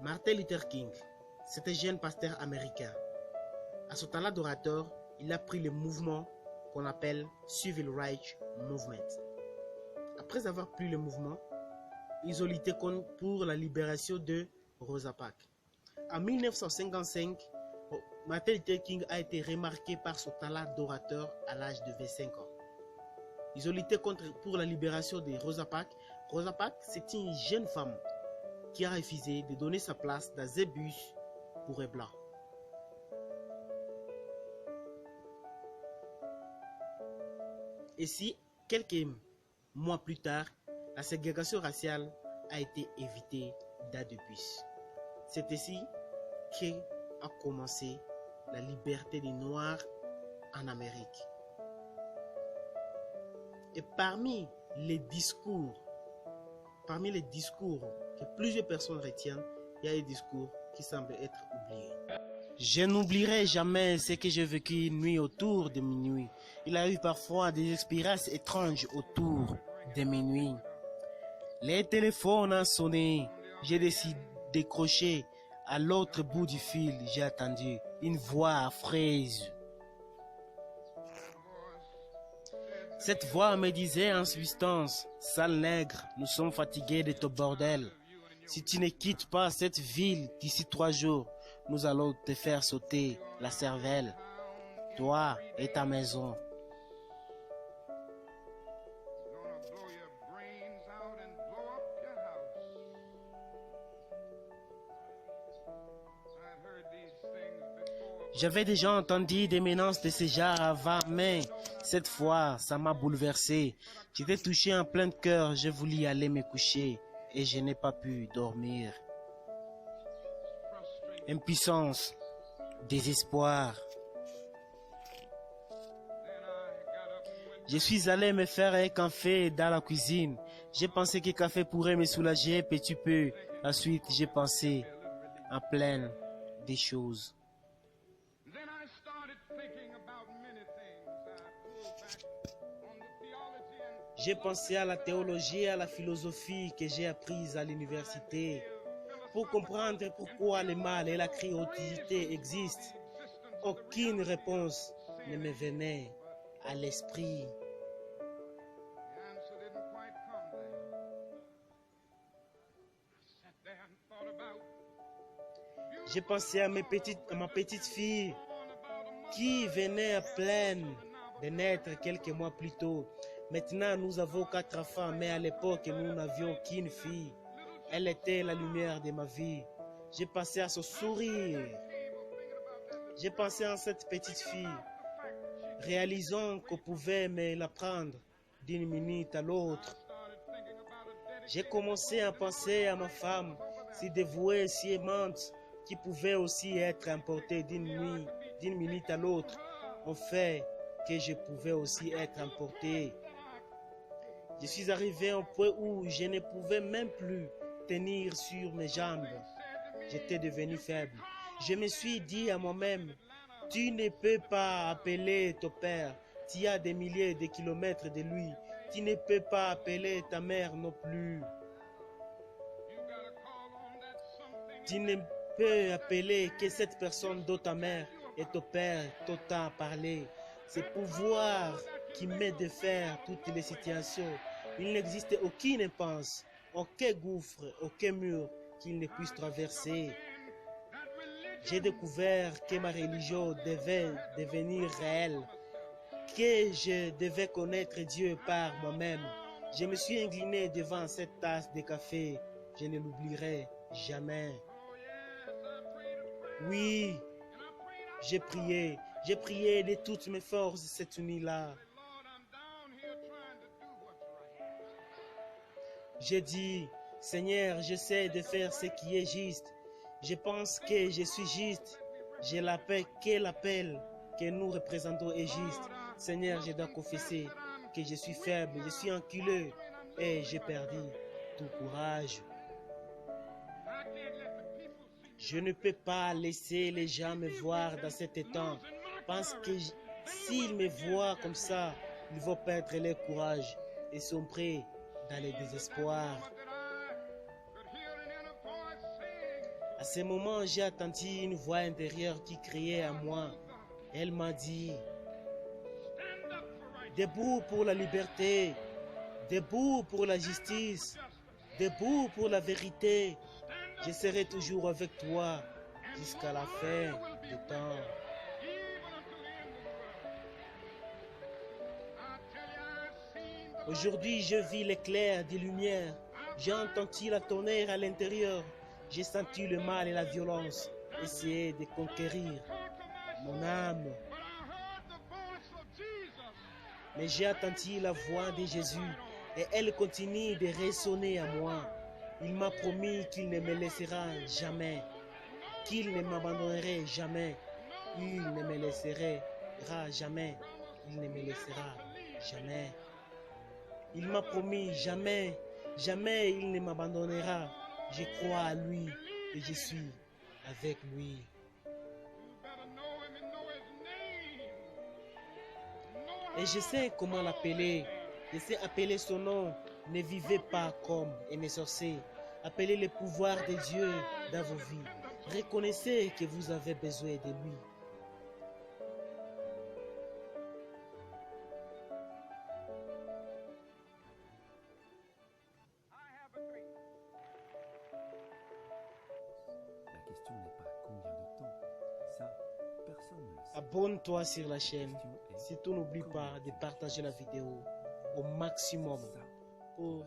Martin Luther King, c'était un jeune pasteur américain. À son talent d'orateur, il a pris le mouvement qu'on appelle Civil Rights Movement. Après avoir pris le mouvement, ils ont lutté pour la libération de Rosa Parks. En 1955, Martin Luther King a été remarqué par son talent d'orateur à l'âge de 25 ans. Ils ont lutté pour la libération de Rosa Parks. Rosa Parks, c'est une jeune femme qui a refusé de donner sa place dans un bus pour les blancs. Et si, quelques mois plus tard, la ségrégation raciale a été évitée dans le bus. C'est ici qu'a commencé la liberté des Noirs en Amérique. Et parmi les discours que plusieurs personnes retiennent, il y a des discours qui semblent être oubliés. Je n'oublierai jamais ce que j'ai vécu une nuit autour de minuit. Il a eu parfois des expériences étranges autour de minuit. Les téléphones ont sonné. J'ai décidé de décrocher. À l'autre bout du fil, j'ai attendu une voix affreuse. Cette voix me disait en substance, sale nègre, nous sommes fatigués de ton bordel. Si tu ne quittes pas cette ville d'ici 3 jours, nous allons te faire sauter la cervelle, toi et ta maison. J'avais déjà entendu des menaces de ce genre avant, mais cette fois, ça m'a bouleversé. J'étais touché en plein cœur, je voulais aller me coucher et je n'ai pas pu dormir. Impuissance, désespoir. Je suis allé me faire un café dans la cuisine. J'ai pensé que le café pourrait me soulager un petit peu. Ensuite, j'ai pensé en plein des choses. J'ai pensé à la théologie et à la philosophie que j'ai apprises à l'université pour comprendre pourquoi le mal et la cruauté existent. Aucune réponse ne me venait à l'esprit. J'ai pensé à ma petite fille qui venait à peine de naître quelques mois plus tôt. Maintenant, nous avons 4 enfants, mais à l'époque, nous n'avions qu'une fille. Elle était la lumière de ma vie. J'ai pensé à son sourire. J'ai pensé à cette petite fille, réalisant qu'on pouvait me la prendre d'une minute à l'autre. J'ai commencé à penser à ma femme, si dévouée, si aimante, qui pouvait aussi être emportée d'une minute à l'autre. En fait, que je pouvais aussi être emporté. Je suis arrivé à un point où je ne pouvais même plus tenir sur mes jambes. J'étais devenu faible. Je me suis dit à moi-même, tu ne peux pas appeler ton père. Tu as des milliers de kilomètres de lui. Tu ne peux pas appeler ta mère non plus. Tu ne peux appeler que cette personne dont ta mère et ton père t'ont parlé. C'est pouvoir qui m'aide de faire toutes les situations. Il n'existe aucune impasse, aucun gouffre, aucun mur qu'il ne puisse traverser. J'ai découvert que ma religion devait devenir réelle, que je devais connaître Dieu par moi-même. Je me suis incliné devant cette tasse de café. Je ne l'oublierai jamais. Oui, j'ai prié de toutes mes forces cette nuit-là. J'ai dit, Seigneur, j'essaie de faire ce qui est juste. Je pense que je suis juste. J'ai la paix que l'appel que nous représentons est juste. Seigneur, je dois confesser que je suis faible, je suis enculé et j'ai perdu tout courage. Je ne peux pas laisser les gens me voir dans cet état, parce que s'ils me voient comme ça, ils vont perdre leur courage et sombrer dans le désespoir. À ce moment, j'ai entendu une voix intérieure qui criait à moi. Elle m'a dit, debout pour la liberté, debout pour la justice, debout pour la vérité. Je serai toujours avec toi jusqu'à la fin du temps. Aujourd'hui, je vis l'éclair des lumières. J'ai entendu la tonnerre à l'intérieur. J'ai senti le mal et la violence essayer de conquérir mon âme. Mais j'ai entendu la voix de Jésus et elle continue de résonner à moi. Il m'a promis qu'il ne me laissera jamais, qu'il ne m'abandonnerait jamais. Il ne me laissera jamais, il ne me laissera jamais. Il m'a promis jamais, jamais il ne m'abandonnera. Je crois à lui et je suis avec lui. Et je sais comment l'appeler. Je sais appeler son nom. Ne vivez pas comme un sorcier. Appelez le pouvoir de Dieu dans vos vies. Reconnaissez que vous avez besoin de lui. La question n'est pas combien de temps. Ça, personne ne le sait. Abonne-toi sur la chaîne. La question est Surtout n'oublie comment pas de tu partager la vidéo au maximum ça. pour